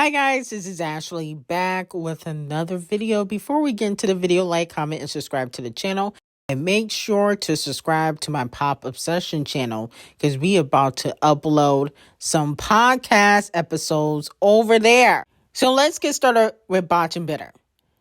Hi guys, this is Ashley back with another video. Before we get into the video, like, comment, and subscribe to the channel. And make sure to subscribe to my Pop Obsession channel because we about to upload some podcast episodes over there. So let's get started with Botch and Bitter.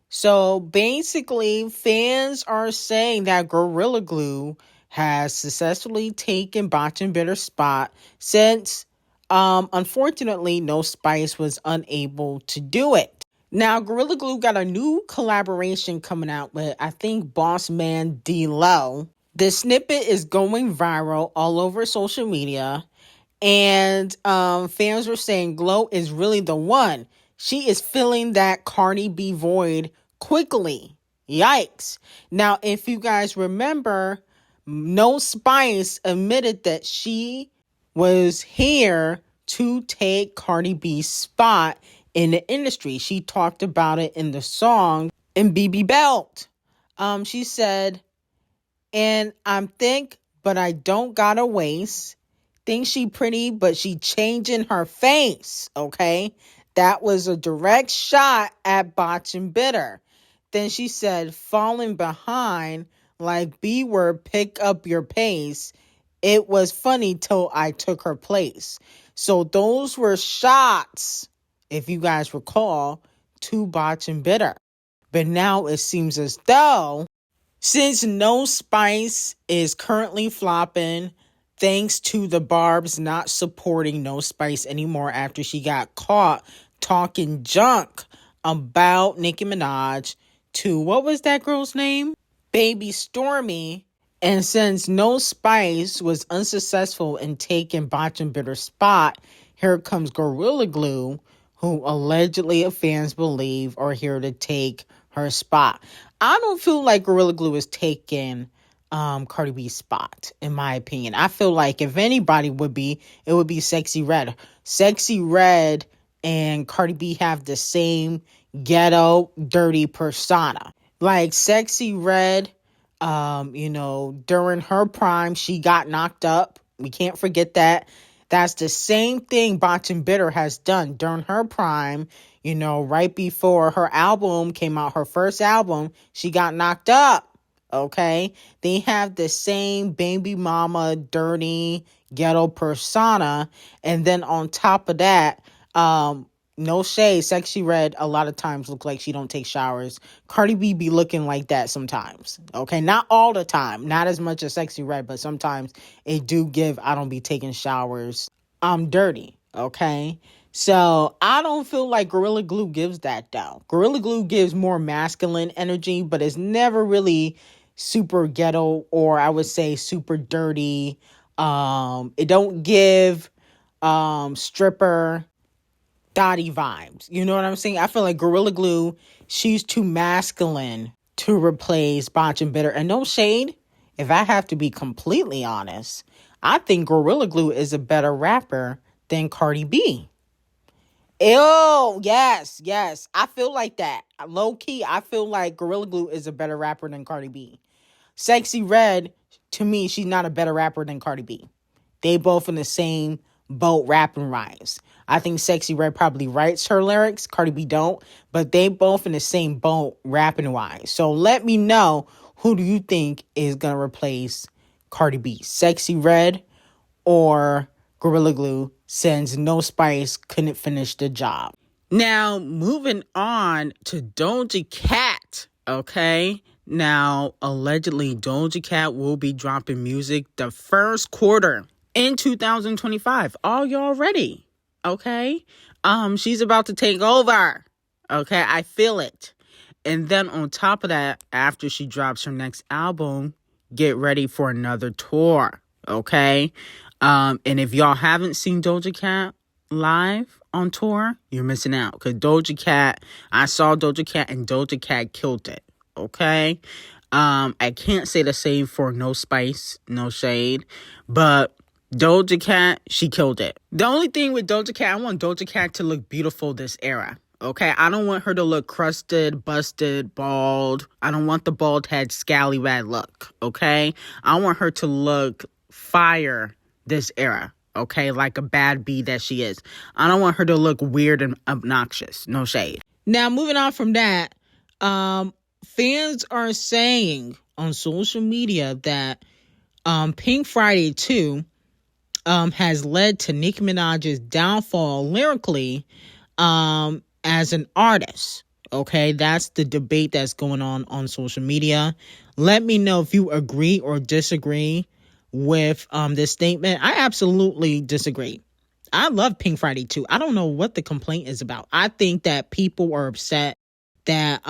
So basically, fans are saying that Gorilla Glue has successfully taken Botch and Bitter's spot since unfortunately, No Spice was unable to do it. Now, Gorilla Glue got a new collaboration coming out with, I think, boss man D0WN. The snippet is going viral all over social media, and fans are saying Glow is really the one. She is filling that Cardi B void quickly. Yikes. Now, if you guys remember, No Spice admitted that she was here to take Cardi B's spot in the industry. She talked about it in the song in BB Belt. She said, and I'm thick, but I don't got a waist. Think she pretty, but she changing her face. Okay? That was a direct shot at Botch and Bitter. Then she said, falling behind, like B-word, pick up your pace. It was funny till I took her place. So those were shots, if you guys recall, to Botch and Bitter. But now it seems as though, since No Spice is currently flopping, thanks to the Barbs not supporting No Spice anymore after she got caught talking junk about Nicki Minaj to, what was that girl's name? Baby Stormy. And since No Spice was unsuccessful in taking Botch and Bitter's spot, here comes Gorilla Glue, who allegedly fans believe are here to take her spot. I don't feel like Gorilla Glue is taking Cardi B's spot, in my opinion. I feel like if anybody would be, it would be Sexy Red. Sexy Red and Cardi B have the same ghetto, dirty persona. Like Sexy Red, during her prime, she got knocked up. We can't forget that. That's the same thing Botch and Bitter has done during her prime. Right before her album came out, her first album, she got knocked up. Okay? They have the same baby mama, dirty, ghetto persona. And then on top of that, no shade, Sexy Red a lot of times look like she don't take showers. Cardi B be looking like that sometimes. Okay, not all the time. Not as much as Sexy Red, but sometimes it do give, I don't be taking showers. I'm dirty, okay? So I don't feel like Gorilla Glue gives that though. Gorilla Glue gives more masculine energy, but it's never really super ghetto or I would say super dirty. It don't give stripper Dottie vibes. You know what I'm saying? I feel like Gorilla Glue, she's too masculine to replace Botch and Bitter. And no shade, if I have to be completely honest, I think Gorilla Glue is a better rapper than Cardi B. Ew, yes. I feel like that. Low key, I feel like Gorilla Glue is a better rapper than Cardi B. Sexy Red, to me, she's not a better rapper than Cardi B. They both in the same boat rapping rhymes. I think Sexy Red probably writes her lyrics. Cardi B don't. But they both in the same boat rapping wise. So let me know, who do you think is going to replace Cardi B? Sexy Red or Gorilla Glue, since No Spice couldn't finish the job. Now, moving on to Doja Cat, okay? Now, allegedly, Doja Cat will be dropping music the first quarter in 2025. Are y'all ready? Okay? She's about to take over. Okay? I feel it. And then on top of that, after she drops her next album, get ready for another tour. Okay? And if y'all haven't seen Doja Cat live on tour, you're missing out. Because Doja Cat, I saw Doja Cat and Doja Cat killed it. Okay? I can't say the same for No Spice, no shade. But Doja Cat, she killed it. The only thing with Doja Cat, I want Doja Cat to look beautiful this era. Okay? I don't want her to look crusted, busted, bald. I don't want the bald head, scallywag look. Okay? I want her to look fire this era. okay, like a bad bee that she is. I don't want her to look weird and obnoxious. No shade. Now, moving on from that, fans are saying on social media that Pink Friday 2 has led to Nicki Minaj's downfall lyrically as an artist. Okay, that's the debate that's going on social media. Let me know if you agree or disagree with this statement. I absolutely disagree. I love Pink Friday 2. I don't know what the complaint is about. I think that people are upset that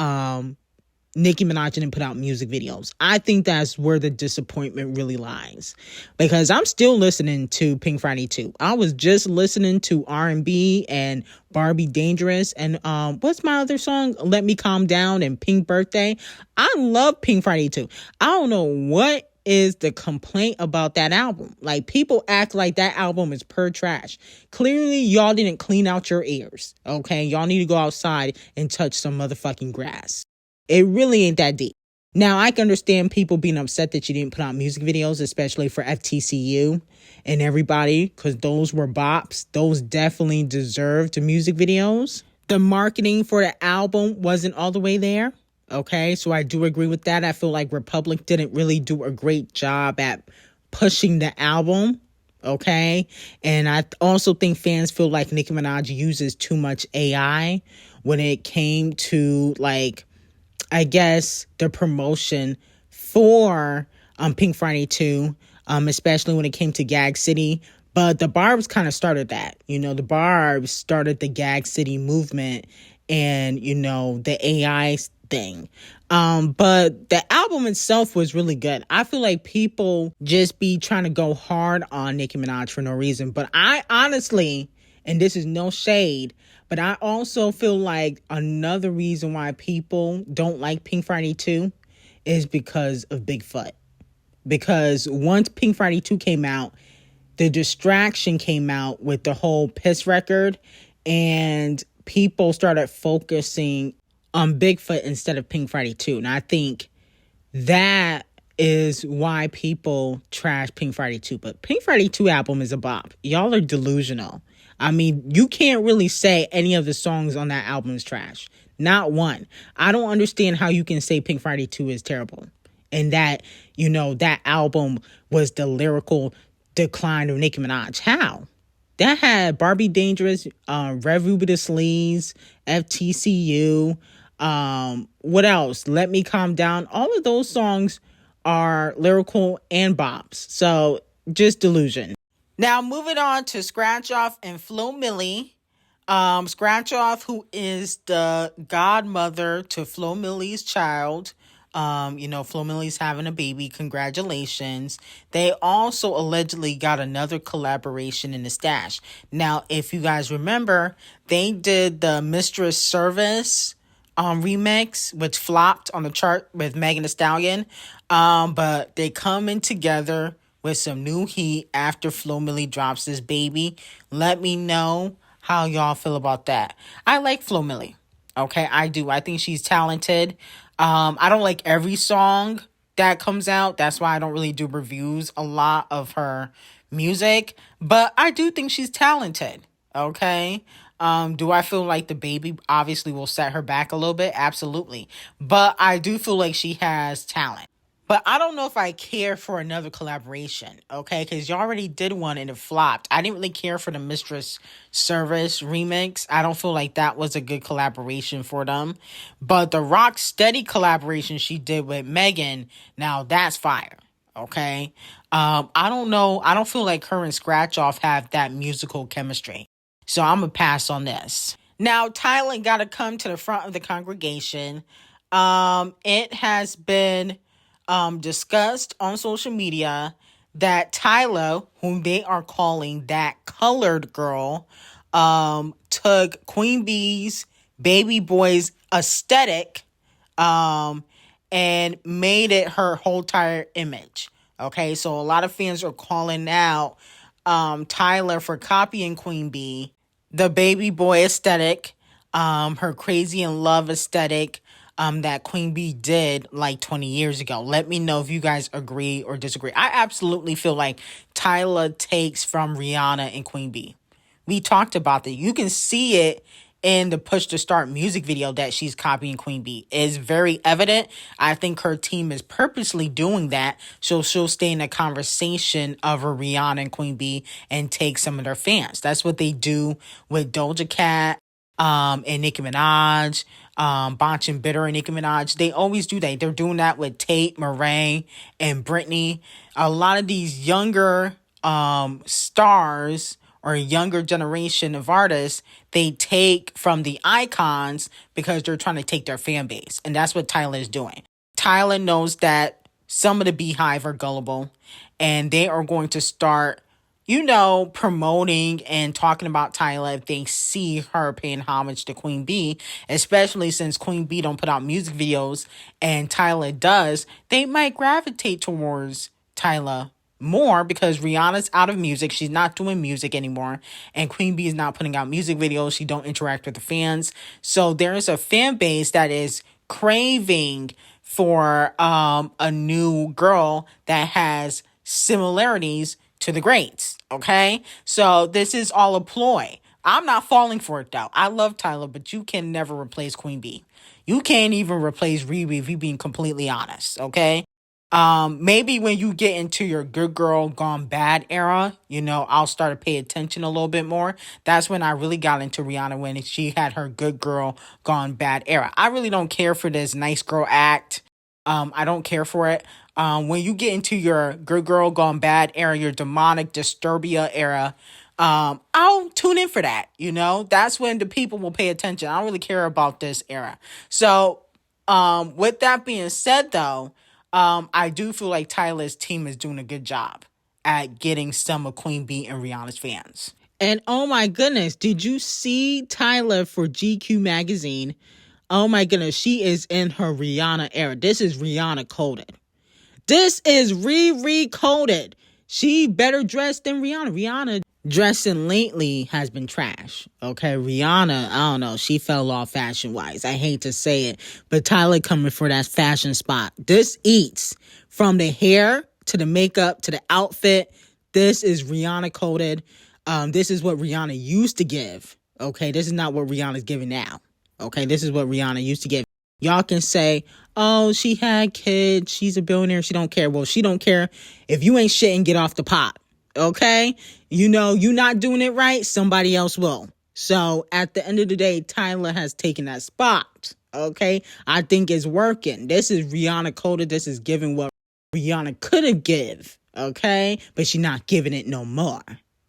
Nicki Minaj didn't put out music videos. I think that's where the disappointment really lies. Because I'm still listening to Pink Friday 2. I was just listening to R&B and Barbie Dangerous. And what's my other song? Let Me Calm Down and Pink Birthday. I love Pink Friday 2. I don't know what is the complaint about that album. Like, people act like that album is pure trash. Clearly, y'all didn't clean out your ears. Okay? Y'all need to go outside and touch some motherfucking grass. It really ain't that deep. Now, I can understand people being upset that you didn't put out music videos, especially for FTCU and everybody, because those were bops. Those definitely deserved music videos. The marketing for the album wasn't all the way there. Okay, so I do agree with that. I feel like Republic didn't really do a great job at pushing the album. Okay, and I also think fans feel like Nicki Minaj uses too much AI when it came to, like, I guess, the promotion for Pink Friday 2, especially when it came to Gag City. But the Barbs kind of started that. You know, the Barbs started the Gag City movement and, you know, the AI thing. But the album itself was really good. I feel like people just be trying to go hard on Nicki Minaj for no reason. But I honestly, and this is no shade, but I also feel like another reason why people don't like Pink Friday 2 is because of Bigfoot. Because once Pink Friday 2 came out, the distraction came out with the whole Piss record, and people started focusing on Bigfoot instead of Pink Friday 2. And I think that is why people trash Pink Friday 2. But Pink Friday 2 album is a bop. Y'all are delusional. I mean, you can't really say any of the songs on that album is trash. Not one. I don't understand how you can say Pink Friday 2 is terrible. And that, you know, that album was the lyrical decline of Nicki Minaj. How? That had Barbie Dangerous, Rev Ruby the Sleaze, FTCU, what else? Let Me Calm Down. All of those songs are lyrical and bops. So, just delusion. Now, moving on to Scratch Off and Flo Milli. Scratch Off, who is the godmother to Flo Milli's child. You know, Flo Milli's having a baby. Congratulations. They also allegedly got another collaboration in the stash. Now, if you guys remember, they did the Mistress Service remix, which flopped on the chart with Megan Thee Stallion. But they coming together with some new heat after Flo Milli drops this baby. Let me know how y'all feel about that. I like Flo Milli. Okay, I do. I think she's talented. I don't like every song that comes out. That's why I don't really do reviews a lot of her music. But I do think she's talented. Okay. Do I feel like the baby obviously will set her back a little bit? Absolutely. But I do feel like she has talent. But I don't know if I care for another collaboration, okay? Because you already did one and it flopped. I didn't really care for the Mistress Service remix. I don't feel like that was a good collaboration for them. But the Rock Steady collaboration she did with Megan, now that's fire, okay? I don't know. I don't feel like her and Scratch Off have that musical chemistry. So I'm going to pass on this. Now, Tyla got to come to the front of the congregation. It has been discussed on social media that Tyla, whom they are calling that colored girl, took Queen B's baby boy's aesthetic and made it her whole entire image. Okay, so a lot of fans are calling out Tyla for copying Queen B, the baby boy aesthetic, her crazy in love aesthetic, that Queen B did like 20 years ago. Let me know if you guys agree or disagree. I absolutely feel like Tyla takes from Rihanna and Queen B. We talked about that. You can see it in the Push to Start music video that she's copying Queen B. It's very evident. I think her team is purposely doing that so she'll stay in a conversation of a Rihanna and Queen B and take some of their fans. That's what they do with Doja Cat and Nicki Minaj, Bonch and Bitter and Nicki Minaj. They always do that. They're doing that with Tate, Murray, and Britney. A lot of these younger stars or a younger generation of artists, they take from the icons because they're trying to take their fan base. And that's what Tyla is doing. Tyla knows that some of the Beehive are gullible and they are going to start, promoting and talking about Tyla if they see her paying homage to Queen B, especially since Queen B don't put out music videos and Tyla does. They might gravitate towards Tyla more because Rihanna's out of music. She's not doing music anymore. And Queen B is not putting out music videos. She don't interact with the fans. So there's a fan base that is craving for a new girl that has similarities to the greats. Okay? So this is all a ploy. I'm not falling for it though. I love Tyla, but you can never replace Queen B. You can't even replace Riri if you're being completely honest. Okay? Maybe when you get into your good girl gone bad era, I'll start to pay attention a little bit more. That's when I really got into Rihanna, when she had her good girl gone bad era. I really don't care for this nice girl act. I don't care for it. When you get into your good girl gone bad era, your demonic Disturbia era, I'll tune in for that. That's when the people will pay attention. I don't really care about this era. So, with that being said though, I do feel like Tyla's team is doing a good job at getting some of Queen B and Rihanna's fans. And oh my goodness, did you see Tyla for GQ magazine? Oh my goodness, she is in her Rihanna era. This is Rihanna coded. This is Riri coded. She better dressed than Rihanna. Rihanna dressing lately has been trash. Okay, Rihanna, I don't know. She fell off fashion-wise. I hate to say it. But Tyla coming for that fashion spot. This eats from the hair to the makeup to the outfit. This is Rihanna coded. This is what Rihanna used to give. Okay, this is not what Rihanna's giving now. Okay, this is what Rihanna used to give. Y'all can say, oh, she had kids. She's a billionaire. She don't care. Well, she don't care if you ain't shit and get off the pot. Okay? You not doing it right, somebody else will. So at the end of the day, Tyla has taken that spot. Okay? I think it's working. This is Rihanna coded. This is giving what Rihanna could have give. Okay? But she's not giving it no more.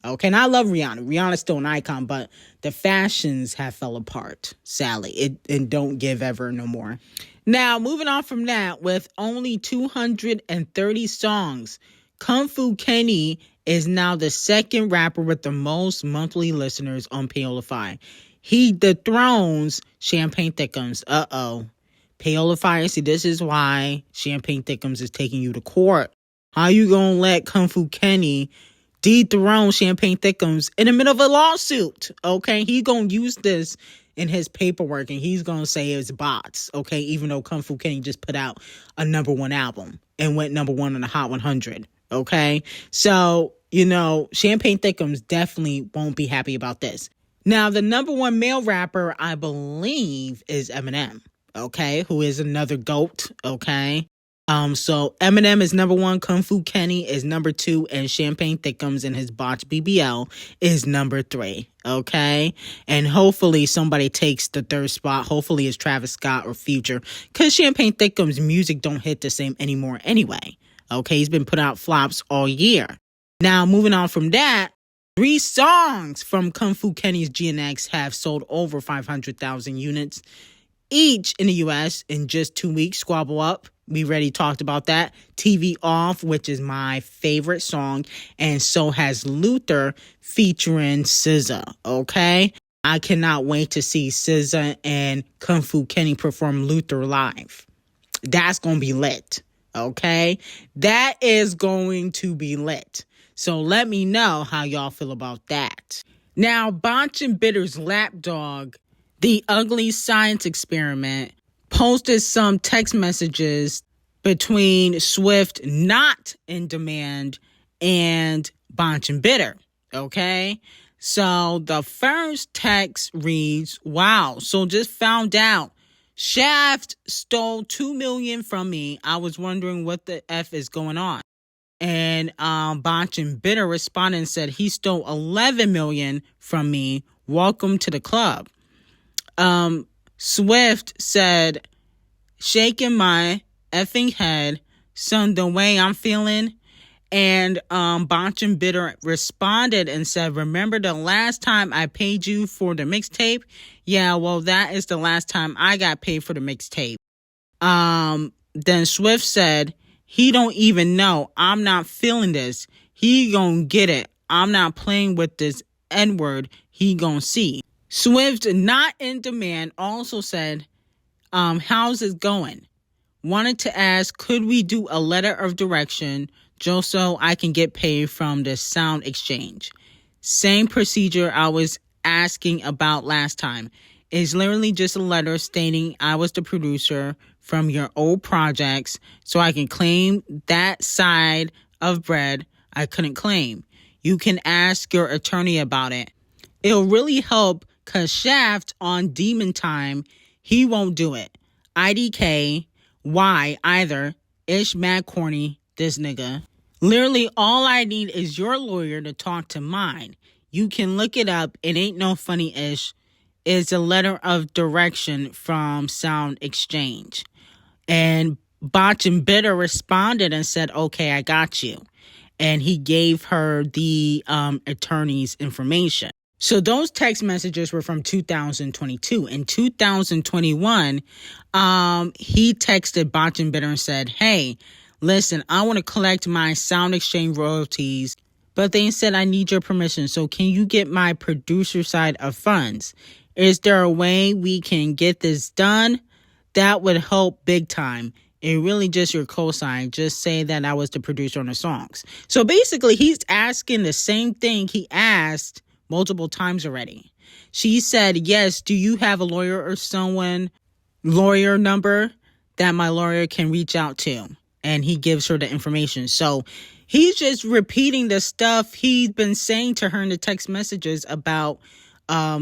Okay? And I love Rihanna. Rihanna's still an icon, but the fashions have fell apart, sadly. It don't give ever no more. Now, moving on from that, with only 230 songs, Kung Fu Kenny is now the second rapper with the most monthly listeners on Payola. He dethrones Champagne Thickums. Payola. See, this is why Champagne Thickums is taking you to court. How you gonna let Kung Fu Kenny dethrone Champagne Thickums in the middle of a lawsuit? Okay, he gonna use this in his paperwork and he's gonna say it's bots. Okay, even though Kung Fu Kenny just put out a #1 album and went #1 on the Hot 100. Okay, so Champagne Thickums definitely won't be happy about this. Now, the #1 male rapper, I believe, is Eminem. Okay, who is another GOAT. Okay. So Eminem is #1, Kung Fu Kenny is #2, and Champagne Thickums and his botch BBL is #3. Okay, and hopefully somebody takes the third spot. Hopefully it's Travis Scott or Future, because Champagne Thickums' music don't hit the same anymore anyway. Okay, he's been putting out flops all year. Now, moving on from that, 3 songs from Kung Fu Kenny's GNX have sold over 500,000 units each in the U.S. in just 2 weeks. Squabble Up, we already talked about that. TV Off, which is my favorite song, and so has Luther featuring SZA. Okay, I cannot wait to see SZA and Kung Fu Kenny perform Luther live. That's gonna be lit. Okay, that is going to be lit. So let me know how y'all feel about that. Now, Bonch and Bitter's lapdog, The Ugly Science Experiment, posted some text messages between Swift not in demand and Bonch Bitter. Okay? So the first text reads, wow, so just found out Shaft stole $2 million from me. I was wondering what the F is going on. And Bonch Bitter responded and said he stole $11 million from me. Welcome to the club. Swift said, shaking my effing head, son, the way I'm feeling. And Bonch Bitter responded and said, remember the last time I paid you for the mixtape? Yeah, well, that is the last time I got paid for the mixtape. Then Swift said, he don't even know. I'm not feeling this. He gonna get it. I'm not playing with this N-word. He gonna see. Swift, not in demand, also said, how's it going? Wanted to ask, could we do a letter of direction just so I can get paid from the sound exchange? Same procedure I was asking about last time. It's literally just a letter stating I was the producer from your old projects so I can claim that side of bread I couldn't claim. You can ask your attorney about it. It'll really help because Shaft on Demon Time, he won't do it. IDK, why either? Ish mad corny, this nigga. Literally all I need is your lawyer to talk to mine. You can look it up. It ain't no funny ish. It's a letter of direction from Sound Exchange. And Bonch Bitter responded and said, okay, I got you. And he gave her the attorney's information. So those text messages were from 2022. In 2021, he texted Bonch Bitter and said, hey, listen, I want to collect my Sound Exchange royalties, but they said I need your permission. So can you get my producer side of funds? Is there a way we can get this done? That would help big time. It really just your cosign. Just say that I was the producer on the songs. So basically, he's asking the same thing he asked multiple times already. She said, yes, do you have a lawyer or someone, lawyer number that my lawyer can reach out to? And he gives her the information. So he's just repeating the stuff he's been saying to her in the text messages about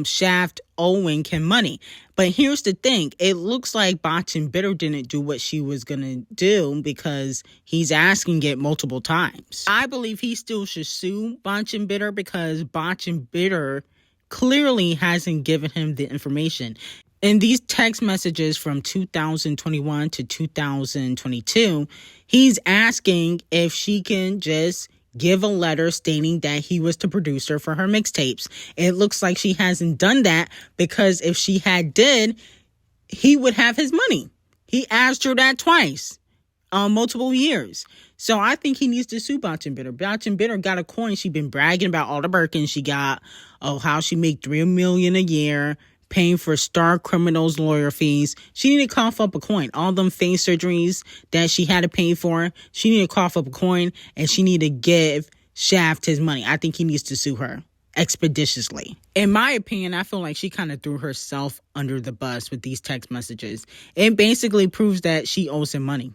Shaft owing him money. But here's the thing. It looks like Bonch Bitter didn't do what she was going to do because he's asking it multiple times. I believe he still should sue Bonch Bitter because Bonch Bitter clearly hasn't given him the information. In these text messages from 2021 to 2022, he's asking if she can just give a letter stating that he was the producer for her mixtapes. It looks like she hasn't done that because if she had did, he would have his money. He asked her that twice, multiple years. So I think he needs to sue Bonch Bitter. Bonch Bitter got a coin. She been bragging about all the Birkins she got. Oh, how she make $3 million a year, paying for star criminals' lawyer fees. She needed to cough up a coin. All them face surgeries that she had to pay for, she needed to cough up a coin, and she needed to give Shaft his money. I think he needs to sue her expeditiously. In my opinion, I feel like she kind of threw herself under the bus with these text messages. It basically proves that she owes him money.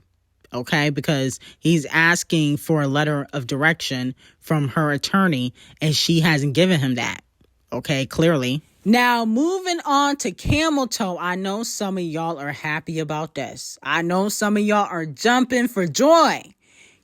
Okay, because he's asking for a letter of direction from her attorney, and she hasn't given him that. Okay, clearly. Now, moving on to Camel Toe, I know some of y'all are happy about this. I know some of y'all are jumping for joy.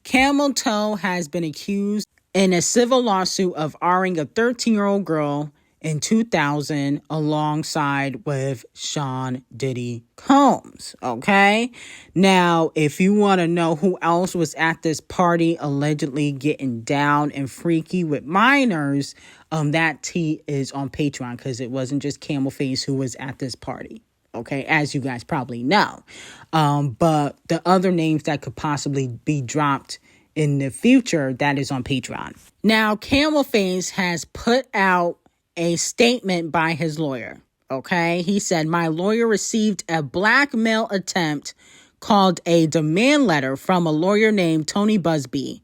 Camel Toe has been accused in a civil lawsuit of R-ing a 13-year-old girl in 2000 alongside with Sean Diddy Combs, okay? Now, if you want to know who else was at this party allegedly getting down and freaky with minors, that tea is on Patreon because it wasn't just Camel Face who was at this party, okay? As you guys probably know. But the other names that could possibly be dropped in the future, that is on Patreon. Now, Camel Face has put out a statement by his lawyer, okay? He said, my lawyer received a blackmail attempt called a demand letter from a lawyer named Tony Busby.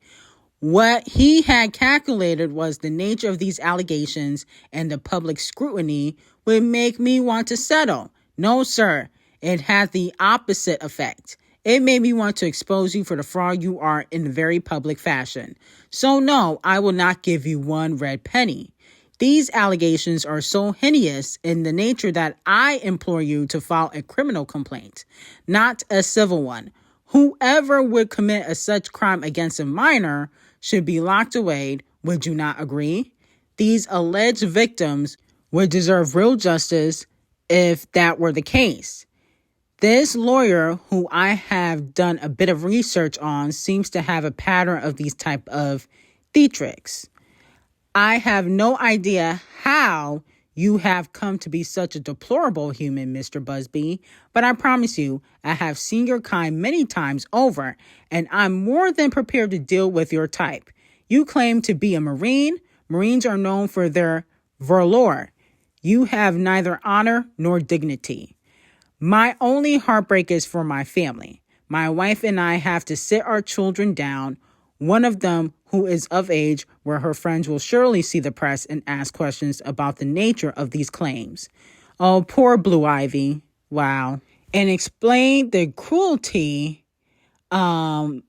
What he had calculated was the nature of these allegations and the public scrutiny would make me want to settle. No, sir. It had the opposite effect. It made me want to expose you for the fraud you are in a very public fashion. So no, I will not give you one red penny. These allegations are so heinous in the nature that I implore you to file a criminal complaint, not a civil one. Whoever would commit a such crime against a minor should be locked away. Would you not agree? These alleged victims would deserve real justice if that were the case. This lawyer, who I have done a bit of research on, seems to have a pattern of these type of theatrics. I have no idea how you have come to be such a deplorable human, Mr. Busby, but I promise you, I have seen your kind many times over, and I'm more than prepared to deal with your type. You claim to be a Marine. Marines are known for their valor. You have neither honor nor dignity. My only heartbreak is for my family. My wife and I have to sit our children down, one of them who is of age where her friends will surely see the press and ask questions about the nature of these claims. Oh, poor Blue Ivy. Wow. And explain the cruelty and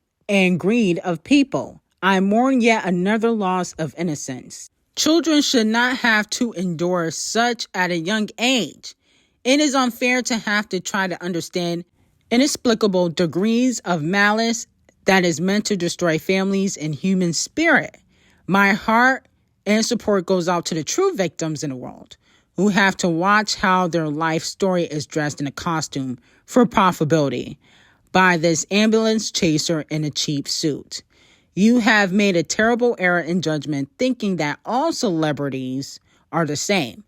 greed of people. I mourn yet another loss of innocence. Children should not have to endure such at a young age. It is unfair to have to try to understand inexplicable degrees of malice that is meant to destroy families and human spirit. My heart and support goes out to the true victims in the world who have to watch how their life story is dressed in a costume for profitability by this ambulance chaser in a cheap suit. You have made a terrible error in judgment thinking that all celebrities are the same.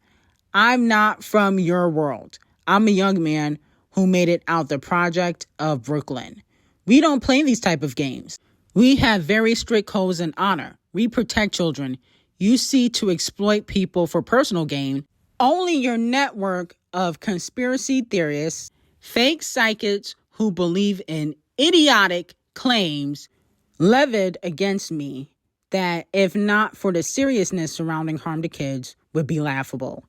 I'm not from your world. I'm a young man who made it out the project of Brooklyn. We don't play these type of games. We have very strict codes and honor. We protect children. You see to exploit people for personal gain. Only your network of conspiracy theorists, fake psychics who believe in idiotic claims levied against me that, if not for the seriousness surrounding harm to kids, would be laughable.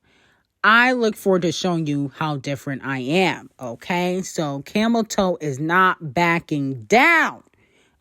I look forward to showing you how different I am, okay? So Camel Toe is not backing down,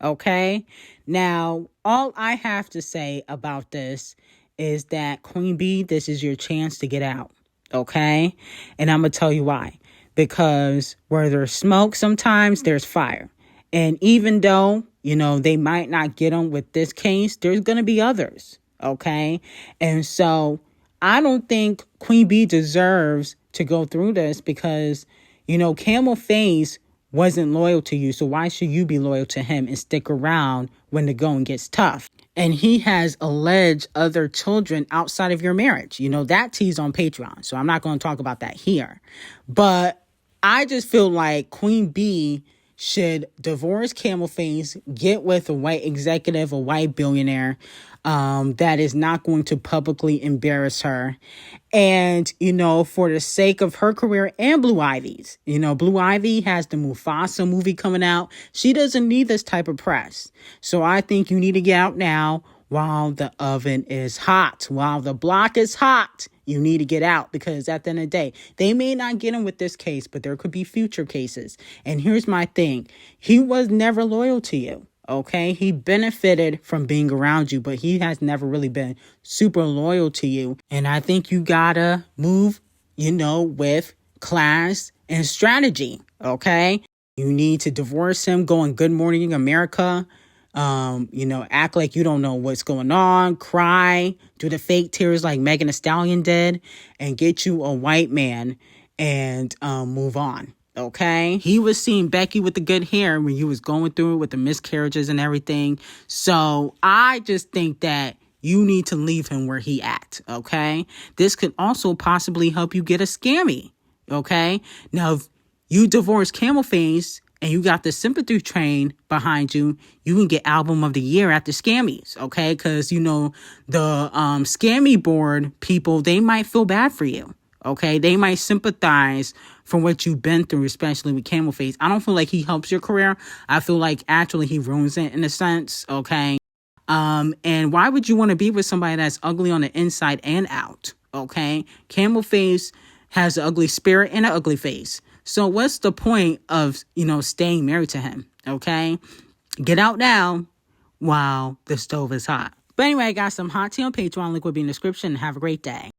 okay? Now, all I have to say about this is that Queen Bee, this is your chance to get out, okay? And I'm going to tell you why. Because where there's smoke, sometimes there's fire. And even though, they might not get them with this case, there's going to be others, okay? And so I don't think Queen Bee deserves to go through this because, Camel Face wasn't loyal to you. So why should you be loyal to him and stick around when the going gets tough? And he has alleged other children outside of your marriage. That tea's on Patreon. So I'm not going to talk about that here. But I just feel like Queen Bee should divorce Camel Face, get with a white executive, a white billionaire that is not going to publicly embarrass her. And, for the sake of her career and Blue Ivy's, Blue Ivy has the Mufasa movie coming out. She doesn't need this type of press. So I think you need to get out now while the oven is hot, while the block is hot. You need to get out because at the end of the day, they may not get him with this case, but there could be future cases. And here's my thing. He was never loyal to you. Okay, he benefited from being around you, but he has never really been super loyal to you. And I think you gotta move, with class and strategy. Okay, you need to divorce him, go on Good Morning America. Act like you don't know what's going on, cry, do the fake tears like Megan Thee Stallion did, and get you a white man and move on. Okay, he was seeing Becky with the good hair when you was going through it with the miscarriages and everything. So I just think that you need to leave him where he at. Okay, this could also possibly help you get a scammy. Okay, now if you divorce Camel Face and you got the sympathy train behind you, you can get album of the year at the Scammies, okay? Because, the Scammy board people, they might feel bad for you, okay? They might sympathize for what you've been through, especially with Camel Face. I don't feel like he helps your career. I feel like actually he ruins it in a sense, okay? And why would you want to be with somebody that's ugly on the inside and out, okay? Camel Face has an ugly spirit and an ugly face. So what's the point of, staying married to him? Okay? Get out now while the stove is hot. But anyway, I got some hot tea on Patreon. Link will be in the description. Have a great day.